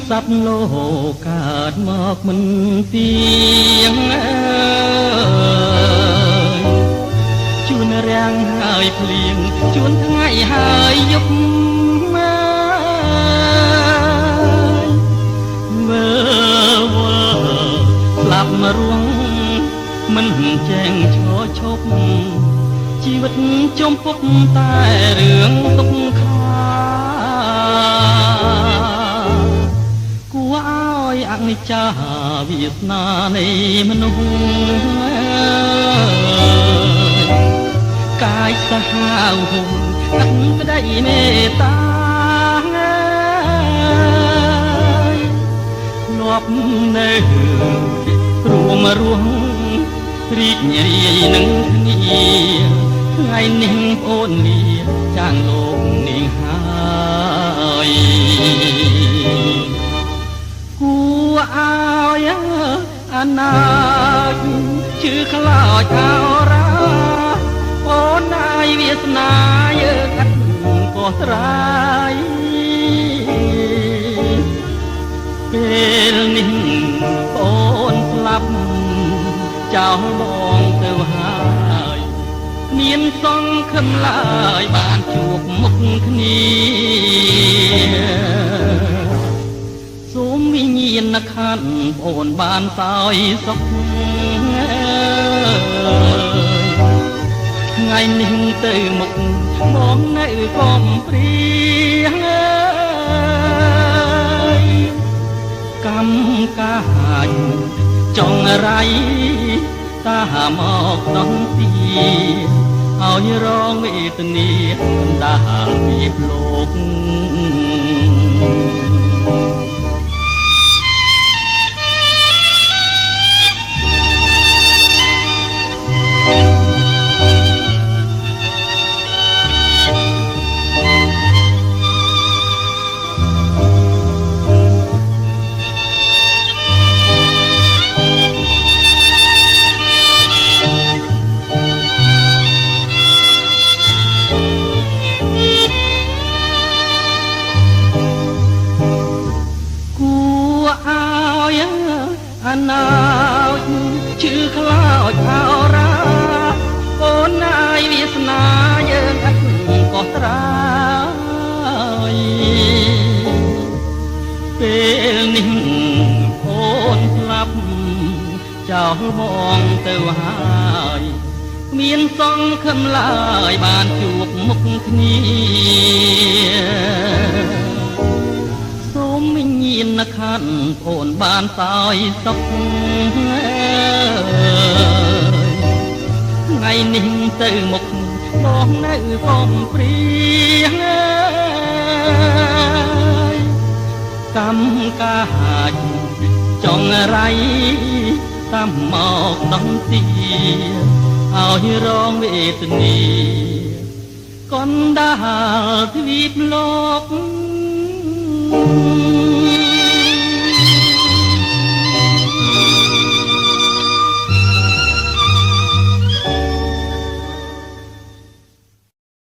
សត្វលោកកើតមកមិនទៀងជួនរាំងហើយភ្លៀងជួនថ្ងៃហើយយប់មើលវល់ស្លាប់មករួងមិនចែងឈរឈប់ជីវិតចំពុកតែរឿងទុកខាគួរឲ្យអនិច្ចាវាសនានៃមនុស្សកាយសាហាវហួនអត់ក្តីមេត្តាលាប់នៅរួមរស់រីករាយនឹងគ្នាថ្ងៃនេះអូនលាចាងលោកនាងហើយគួរឲ្យអនាគជឿខ្លោចអរ៉ាអូនហើយវាសនាយើងអត់ក៏ត្រាយពេលនេះអូនស្លាប់ចោលបងទៅហើយមានសង្ឃឹមឡើយបានជួបមុខគ្នាសូមវិញ្ញាណក្ខន្ធអូនបានសោយសុខថ្ងៃនេះទៅមុខបងនៅកំព្រៀងកម្មកាចចង់រៃតាមកដល់ទីឲ្យរងវេទនាបណ្ដាលពីលោកអនាគជឿខ្លោចអរ៉ាអូនហើយវាសនាយើងអត់ក៏ត្រាយពេលនេះអូនស្លាប់ចោលបងទៅហើយមានសង្ឃឹមឡើយបានជួបមុខគ្នានក្ខន្ធអូនបានសោយសុខថ្ងៃនេះទៅមុខបងនៅកំព្រៀងកម្មកាចចង់រៃតាមមកដល់ទីឲ្យរងវេទនាកណ្ដាលទ្វីបលោក